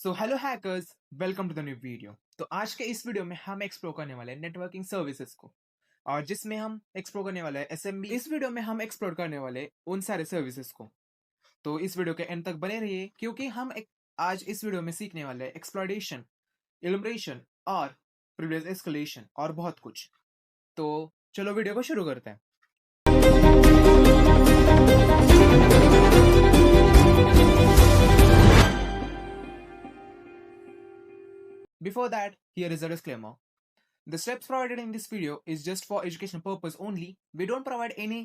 So hello hackers, welcome to the new video. तो आज के इस वीडियो में हम एक्सप्लोर करने वाले हैं नेटवर्किंग सर्विसेज को, और जिसमें हम एक्सप्लोर करने वाले हैं एसएमबी। इस वीडियो में हम एक्सप्लोर करने वाले हैं उन सारे सर्विसेज को। तो इस वीडियो के एंड तक बने रहिए, क्योंकि आज इस वीडियो में सीखने वाले हैं एक्सप्लॉइटेशन, इलुमरेशन और प्रिविलेज एस्केलेशन और बहुत कुछ। तो चलो वीडियो को शुरू करते हैं। Before that, here is a disclaimer. The steps provided in this video is just for educational purpose only. We don't provide any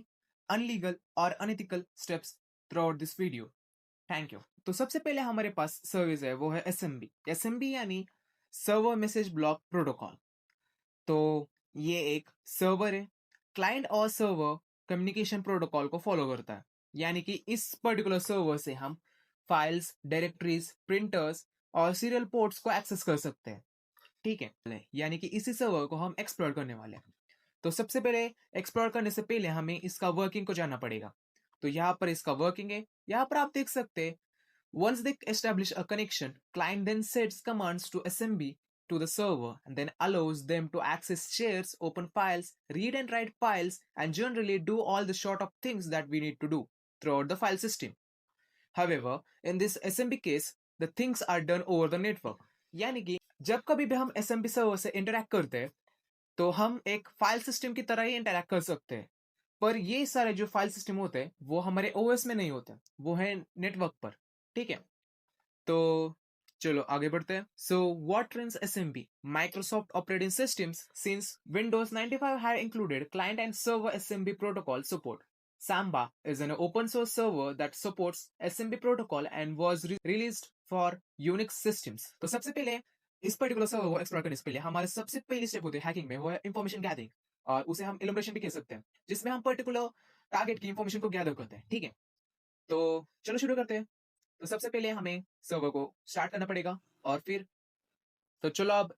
unlegal or unethical steps throughout this video. Thank you. तो सबसे पहले हमारे पास service है, वो है SMB. SMB यानी server message block protocol. तो ये एक सर्वर है, क्लाइंट और सर्वर कम्युनिकेशन प्रोटोकॉल को फॉलो करता है। यानी कि इस पर्टिकुलर सर्वर से हम फाइल्स, डायरेक्टरीज, प्रिंटर्स और सीरियल पोर्ट्स को एक्सेस कर सकते हैं। ठीक है, यानी कि इसी सर्वर को हम एक्सप्लोर करने वाले हैं। तो सबसे पहले एक्सप्लोर करने से पहले हमें इसका वर्किंग को जानना पड़ेगा। तो यहाँ पर इसका वर्किंग है, यहाँ पर आप देख सकते हैं। Once they establish a connection, client then sends commands to SMB to the server and then allows them to access shares, open files, read and write files, and generally do all the sort of things that we need to do throughout the file system. However, in this SMB case, the things are done over the network. यानी कि जब कभी भी हम SMB server से interact करते हैं तो हम एक फाइल सिस्टम की तरह ही इंटरैक्ट कर सकते हैं। पर ये सारे जो फाइल सिस्टम होते हैं वो हमारे ओएस में नहीं होते, वो है नेटवर्क पर। ठीक है, तो चलो आगे बढ़ते हैं। So what runs SMB? Microsoft operating systems since Windows 95 have included client and server SMB protocol support. Samba is an open source server that supports SMB protocol and was released for Unix systems. तो सबसे पहले इस particular server को explore करने से पहले हमारे सबसे पहली स्टेप होती है हैकिंग में, वो है इंफॉर्मेशन गैदरिंग, और उसे हम इलुमरेशन भी कह सकते हैं, जिसमें हम पर्टिकुलर टारगेट की इंफॉर्मेशन को गैदर करते हैं। ठीक है, तो चलो शुरू करते हैं। तो सबसे पहले हमें सर्वर को स्टार्ट करना पड़ेगा, और फिर तो चलो अब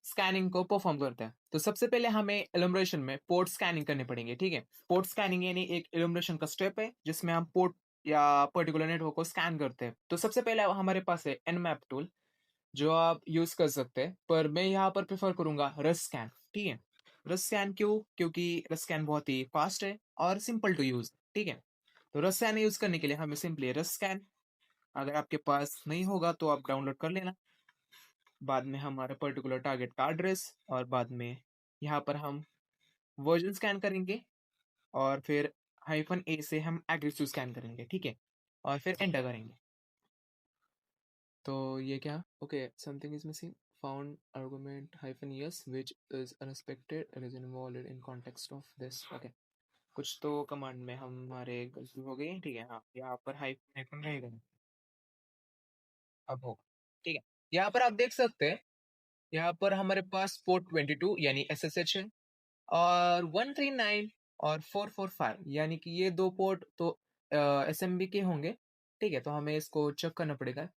स्कैनिंग को परफॉर्म करते हैं। तो सबसे पहले हमें इलुमरेशन में पोर्ट स्कैनिंग करनी पड़ेगी। ठीक है, पोर्ट स्कैनिंग यानी एक इलुमरेशन का स्टेप है जिसमें हम पोर्ट या पर्टिकुलर नेटवर्क को स्कैन करते हैं। तो सबसे पहले हमारे पास है एनमैप टूल, जो आप यूज कर सकते हैं, पर मैं यहाँ पर प्रेफर करूंगा रस स्कैन। ठीक है, रस स्कैन क्यों? क्योंकि रस स्कैन बहुत ही फास्ट है और सिंपल टू यूज। ठीक है, तो रस स्कैन यूज करने के लिए हमें सिंपली रस स्कैन, अगर आपके पास नहीं होगा तो आप डाउनलोड कर लेना। बाद में हमारा पर्टिकुलर टारगेट का एड्रेस, और बाद में यहाँ पर हम वर्जन स्कैन करेंगे, और फिर -A से हम एग्रेसिव स्कैन करेंगे। ठीक है, और फिर एंटर करेंगे। तो ये क्या? Okay, something is missing, found argument -yes which is unexpected, it is involved in context of this. Okay, कुछ तो कमांड में हमारे गलती हो गई। ठीक है, हाँ, यहाँ पर हाइफन रहेगा, अब होगा। ठीक है, यहाँ पर आप देख सकते हैं, यहाँ पर हमारे पास पोर्ट 22 यानी SSH है, और 139 और 445 यानी कि ये दो पोर्ट तो SMB के होंगे। ठीक है, तो हमें इसको चेक करना पड़ेगा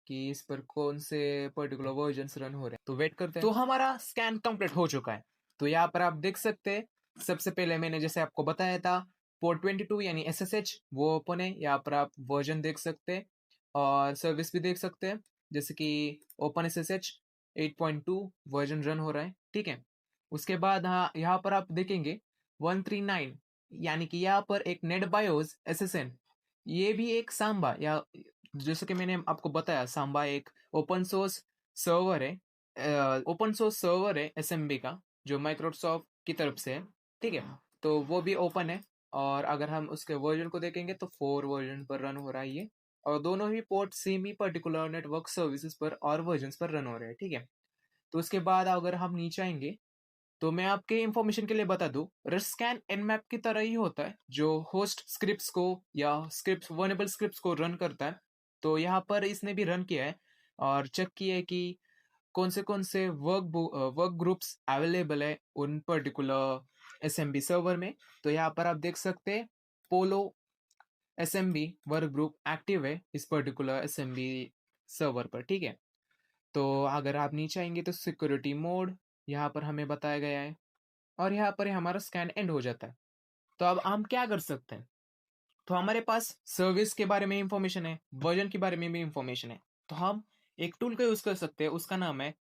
कि इस पर कौन से पर्टिकुलर वर्जन्स रन हो रहे हैं। तो वेट करते हैं। तो हमारा स्कैन कंप्लीट हो चुका है। तो यहाँ पर आप देख सकते हैं, सबसे पहले मैंने जैसे आपको बताया था, पोर्ट 22 यानी SSH वो ओपन है। यहाँ पर आप वर्जन देख सकते हैं और सर्विस भी देख सकते हैं, जैसे कि ओपन SSH 8.2 वर्जन रन हो रहा है। ठीक है, उसके बाद हाँ, यहाँ पर आप देखेंगे 139 यानी कि यहाँ पर एक नेट बायोस SSN, ये भी एक सांबा, या जैसे कि मैंने आपको बताया, सांबा एक ओपन सोर्स सर्वर है, ओपन सोर्स सर्वर है एसएमबी का, जो माइक्रोसॉफ्ट की तरफ से है। ठीक है, तो वो भी ओपन है, और अगर हम उसके वर्जन को देखेंगे तो 4 वर्जन पर रन हो रहा है ये, और दोनों ही पोर्ट सेम ही पर्टिकुलर नेटवर्क सर्विसेज पर और वर्जन पर रन हो रहे हैं। ठीक है, तो उसके बाद अगर हम नीचे आएंगे तो मैं आपके इंफॉर्मेशन के लिए बता दूं, रस्कैन एनमैप की तरह ही होता है, जो होस्ट स्क्रिप्ट्स को या स्क्रिप्ट वर्नेबल स्क्रिप्ट्स को रन करता है। तो यहाँ पर इसने भी रन किया है और चेक किया है कि कौन से वर्क ग्रुप्स अवेलेबल है उन पर्टिकुलर एसएमबी सर्वर में। तो यहाँ पर आप देख सकते हैं, पोलो एसएमबी वर्क ग्रुप एक्टिव है इस पर्टिकुलर एसएमबी सर्वर पर। ठीक है, तो अगर आप नीचे आएंगे तो सिक्योरिटी मोड यहाँ पर हमें बताया गया है, और यहाँ पर हमारा स्कैन एंड हो जाता है। तो अब हम क्या कर सकते हैं? तो हमारे पास सर्विस के बारे में इंफॉर्मेशन है, वर्जन के बारे में भी इंफॉर्मेशन है, तो हम एक टूल का यूज कर सकते हैं, उसका नाम है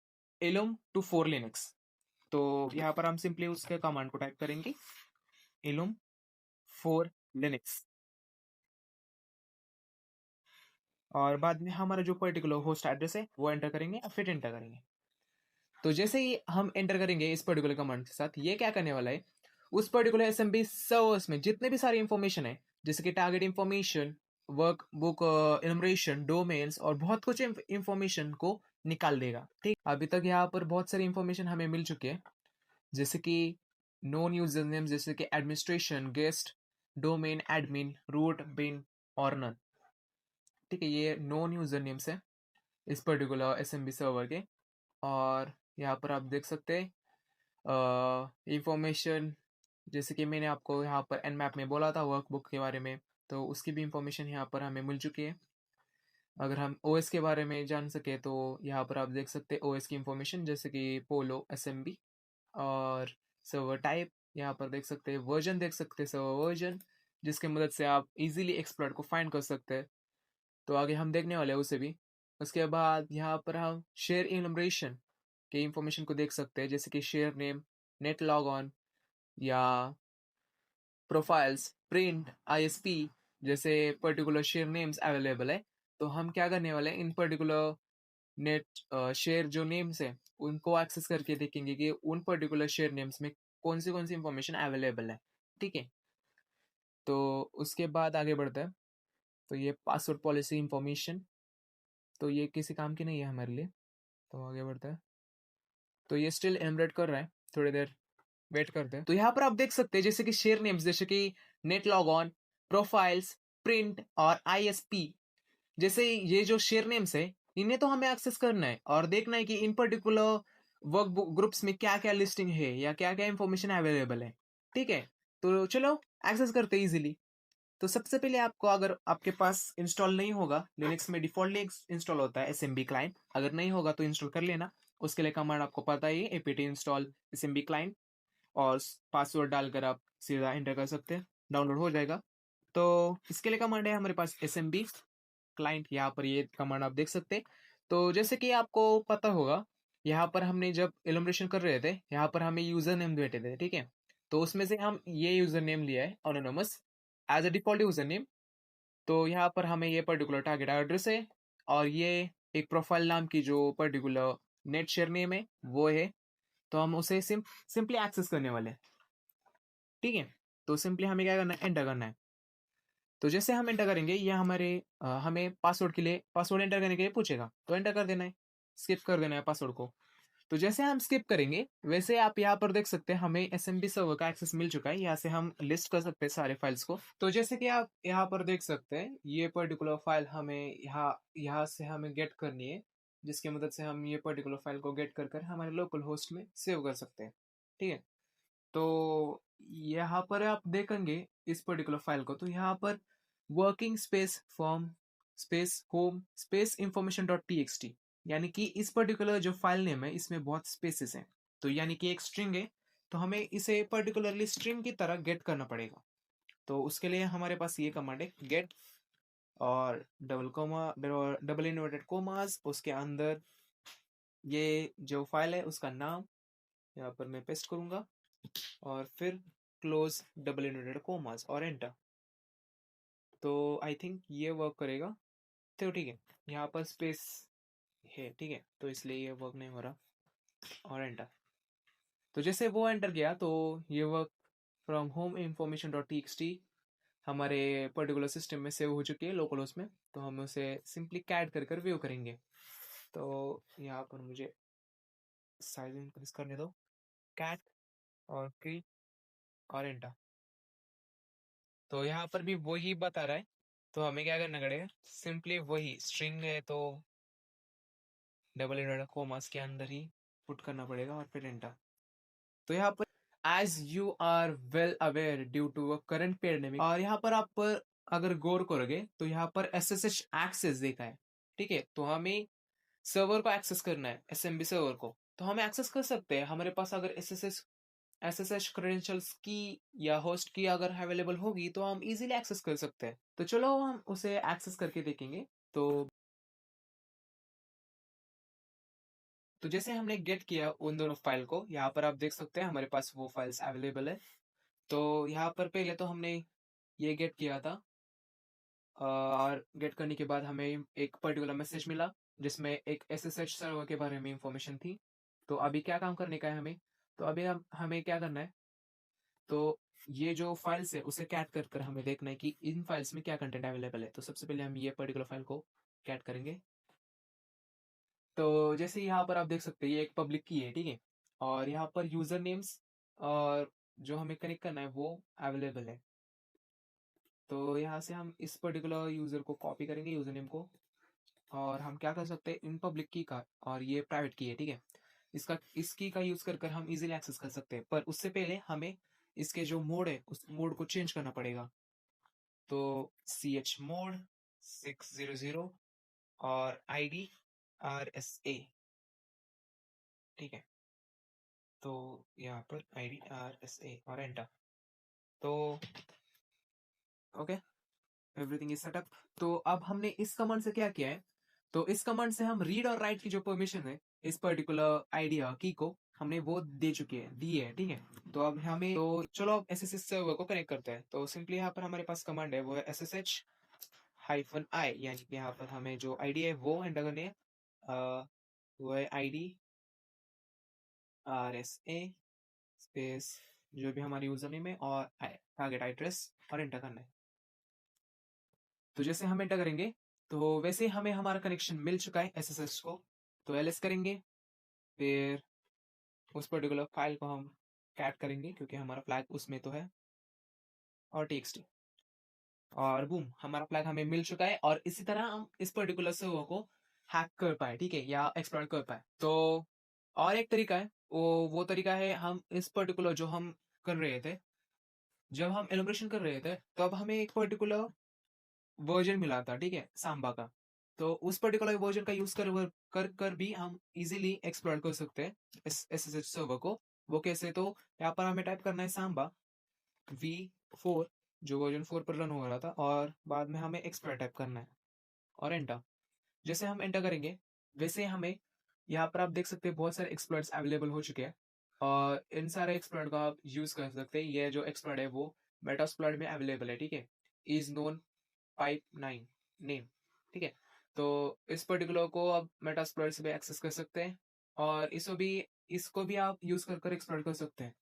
Elum to 4 Linux। तो यहाँ पर हम सिंपली उसके कमांड को टाइप करेंगे Elum for Linux, और बाद में हमारा जो पर्टिकुलर होस्ट एड्रेस है वो एंटर करेंगे और फिर एंटर करेंगे। तो जैसे ही हम एंटर करेंगे इस पर्टिकुलर कमांड के साथ, ये क्या करने वाला है, उस पर्टिकुलर एसएमबी सर्वर्स में जितने भी सारी इंफॉर्मेशन है, जैसे कि target information, work book enumeration, domains और बहुत कुछ इंफॉर्मेशन को निकाल देगा। ठीक, अभी तक यहाँ पर बहुत सारी इंफॉर्मेशन हमें मिल चुकी है, जैसे कि नॉन यूजर नेम, जैसे कि administration, guest, domain, admin, root, bin और नन। ठीक है, ये नॉन यूजर नेम्स है इस पर्टिकुलर एसएमबी सर्वर के। और यहाँ पर आप देख सकते हैं इंफॉर्मेशन, जैसे कि मैंने आपको यहाँ पर एनमैप में बोला था वर्कबुक के बारे में, तो उसकी भी इंफॉर्मेशन यहाँ पर हमें मिल चुकी है। अगर हम ओएस के बारे में जान सके तो यहाँ पर आप देख सकते हैं ओएस की इंफॉर्मेशन, जैसे कि पोलो एसएमबी, और सर्वर टाइप यहाँ पर देख सकते हैं, वर्जन देख सकते हैं, सर्वर वर्जन, जिसकी मदद से आप इजीली एक्सप्लॉइट को फाइंड कर सकते हैं। तो आगे हम देखने वाले हैं उसे भी। उसके बाद यहाँ पर हम शेयर इनमरेशन के इंफॉर्मेशन को देख सकते हैं, जैसे कि share name, net log on या प्रोफाइल्स, प्रिंट, आईएसपी जैसे पर्टिकुलर शेयर नेम्स अवेलेबल है। तो हम क्या करने वाले हैं, इन पर्टिकुलर नेट शेयर जो नेम्स है उनको एक्सेस करके देखेंगे कि उन पर्टिकुलर शेयर नेम्स में कौन सी इंफॉर्मेशन अवेलेबल है। ठीक है, तो उसके बाद आगे बढ़ता है। तो ये पासवर्ड पॉलिसी इंफॉर्मेशन, तो ये किसी काम की नहीं है हमारे लिए। तो आगे बढ़ता है। तो ये स्टिल एनरेट कर रहा है, थोड़ी देर वेट करते हैं। तो यहाँ पर आप देख सकते हैं जैसे कि शेयर नेम्स, जैसे कि net log on, profiles, print और आईएसपी, जैसे ये जो शेयर नेम्स है इन्हें तो हमें एक्सेस करना है और देखना है कि इन पर्टिकुलर वर्क ग्रुप्स में क्या क्या लिस्टिंग है या क्या क्या इंफॉर्मेशन अवेलेबल है। ठीक है, तो चलो एक्सेस करते हैं इजीली। तो सबसे पहले आपको, अगर आपके पास इंस्टॉल नहीं होगा, लिनक्स में डिफॉल्टली इंस्टॉल होता है एसएमबी क्लाइंट, अगर नहीं होगा तो इंस्टॉल कर लेना। उसके लिए कमांड आपको पता ही है, एपीटी इंस्टॉल एसएमबी क्लाइंट, और पासवर्ड डालकर आप सीधा एंटर कर सकते हैं, डाउनलोड हो जाएगा। तो इसके लिए कमांड है हमारे पास एसएमबी क्लाइंट, यहाँ पर ये कमांड आप देख सकते हैं। तो जैसे कि आपको पता होगा, यहाँ पर हमने जब एलिमिनेशन कर रहे थे, यहाँ पर हमें यूजर नेम देते थे। ठीक है, तो उसमें से हम ये यूजर नेम लिया है anonymous as a default user name. तो यहाँ पर हमें ये पर्टिकुलर टारगेट एड्रेस है, और ये एक प्रोफाइल नाम की जो पर्टिकुलर नेट शेयर नेम है वो है। तो हम उसे सिंपली एक्सेस करने वाले हैं। ठीक है, तो सिंपली हमें क्या करना है, एंटर करना है। तो जैसे हम एंटर करेंगे, ये हमें पासवर्ड के लिए, पासवर्ड एंटर करने के लिए पूछेगा, तो एंटर कर देना है, स्किप कर देना है पासवर्ड को। तो जैसे हम स्किप करेंगे, वैसे आप यहाँ पर देख सकते हैं हमें एसएमबी सर्वर का एक्सेस मिल चुका है। यहाँ से हम लिस्ट कर सकते हैं सारे फाइल्स को। तो जैसे कि आप यहाँ पर देख सकते हैं, ये पर्टिकुलर फाइल हमें यहाँ यहाँ से हमें गेट करनी है, जिसकी मदद से हम ये पर्टिकुलर फाइल को गेट कर हमारे लोकल होस्ट में सेव कर सकते हैं। ठीक है, तो यहाँ पर आप देखेंगे इस पर्टिकुलर फाइल को, तो यहाँ पर working space form space home space information dot T x T, यानी कि इस पर्टिकुलर जो फाइल नेम है इसमें बहुत स्पेसेस हैं। तो यानी कि एक स्ट्रिंग है, तो हमें इसे पर्टिकुलरली स्ट्रिंग की तरह गेट करना पड़ेगा। तो उसके लिए हमारे पास ये कमांड है गेट, और डबल इन्वर्टेड कोमास, उसके अंदर ये जो फाइल है उसका नाम यहाँ पर मैं पेस्ट करूंगा, और फिर क्लोज डबल इन्वर्टेड कोमास और एंटर। तो आई थिंक ये वर्क करेगा। तो ठीक है, यहाँ पर स्पेस है, ठीक है, तो इसलिए ये वर्क नहीं हो रहा, और एंटर। तो जैसे वो एंटर किया, तो ये work from home information dot T x T हमारे पर्टिकुलर सिस्टम में सेव हो चुकी है लोकल होस्ट में। तो हम उसे सिंपली कैट कर व्यू करेंगे। तो यहाँ पर मुझे साइज इंक्रीज करने दो, कैट और की और एंटर। तो यहाँ पर भी वही बता रहा है, तो हमें क्या करना पड़ेगा, सिंपली वही स्ट्रिंग है तो डबल इन्वर्टेड कोमास के अंदर ही पुट करना पड़ेगा और फिर एंटर। तो यहाँ पर as you are well aware due to a current pandemic, और यहाँ पर आप अगर गौर करोगे तो यहाँ पर एसएसएच एक्सेस देखा है। ठीक है, तो हमें सर्वर को एक्सेस करना है, एसएमबी सर्वर को, तो हम एक्सेस कर सकते हैं। हमारे पास अगर एसएसएच क्रेडेंशियल्स की या होस्ट की अगर अवेलेबल होगी तो हम इजीली एक्सेस कर सकते हैं। तो चलो हम उसे एक्सेस करके देखेंगे। तो तो जैसे हमने गेट किया उन दोनों फाइल को, यहाँ पर आप देख सकते हैं हमारे पास वो फाइल्स अवेलेबल है। तो यहाँ पर पहले तो हमने ये गेट किया था, और गेट करने के बाद हमें एक पर्टिकुलर मैसेज मिला जिसमें एक एसएसएच सर्वर के बारे में इंफॉर्मेशन थी। तो अभी क्या काम करने का है हमें, तो अभी हमें क्या करना है, तो ये जो फाइल्स है उसे कैट कर कर हमें देखना है कि इन फाइल्स में क्या कंटेंट अवेलेबल है। तो सबसे पहले हम ये पर्टिकुलर फाइल को कैट करेंगे। तो जैसे यहाँ पर आप देख सकते हैं ये एक पब्लिक की है, ठीक है, और यहाँ पर यूजर नेम्स और जो हमें कनेक्ट करना है वो अवेलेबल है। तो यहाँ से हम इस पर्टिकुलर यूजर को कॉपी करेंगे, यूजर नेम को, और हम क्या कर सकते हैं, इन पब्लिक की का और ये प्राइवेट की है, ठीक है, इस की का यूज कर कर हम इजीली एक्सेस कर सकते हैं। पर उससे पहले हमें इसके जो मोड है उस मोड को चेंज करना पड़ेगा। तो ch मोड 600 और id rsa, ठीक है, तो यहाँ पर id rsa और एंटर। तो ओके, एवरीथिंग इज सेटअप। तो अब हमने इस कमांड से क्या किया है, तो इस कमांड से हम रीड और राइट की जो परमिशन है इस पर्टिकुलर आइडिया की को हमने वो दे चुके हैं, दी है, ठीक है। तो अब हमें, तो चलो अब एसएसएच सर्वर को कनेक्ट करते हैं। तो सिंपली यहाँ पर हमारे पास कमांड है, वो है SSH-i, यानी कि यहाँ पर हमें जो आईडी है वो एंटर करनी है। वो है ID RSA स्पेस जो भी हमारी यूजर नेम है और टारगेट एड्रेस, और एंटर करना है। तो जैसे हम एंटर करेंगे तो वैसे हमें हमारा कनेक्शन मिल चुका है एसएसएच को। तो एलएस करेंगे, फिर उस पर्टिकुलर फाइल को हम कैट करेंगे क्योंकि हमारा फ्लैग उसमें तो है, और टीएक्सटी, और बूम, हमारा फ्लैग हमें मिल चुका है। और इसी तरह हम इस पर्टिकुलर सर्वर को हैक कर पाए, ठीक है, या एक्सप्लॉइट कर पाए। तो और एक तरीका है, वो तरीका है, हम इस पर्टिकुलर जो हम कर रहे थे, जब हम एलोब्रेशन कर रहे थे तो अब हमें एक पर्टिकुलर वर्जन मिला था, ठीक है, सांबा का। तो उस पर्टिकुलर वर्जन का यूज कर भी हम इजीली एक्सप्लोर कर सकते हैं इस एसएसएच सर्वर को। वो कैसे, तो यहाँ पर हमें टाइप करना है सांबा v4, जो वर्जन 4 पर रन हो रहा था, और बाद में हमें एक्सप्लोर टाइप करना है और एंटर। जैसे हम एंटर करेंगे वैसे हमें यहाँ पर आप देख सकते हैं बहुत सारे एक्सप्लोर्ट्स अवेलेबल हो चुके हैं, और इन सारे एक्सप्लोर्ट का आप यूज कर सकते हैं। ये जो एक्सप्लोर्ट है वो मेटास्प्लॉइट में अवेलेबल है, ठीक है, इज नोन पाइप 9 नेम, ठीक है। तो इस पर्टिकुलर को आप मेटास्प्लॉइट से भी एक्सेस कर सकते हैं, और इसको भी आप यूज कर कर एक्सप्लोर कर सकते हैं।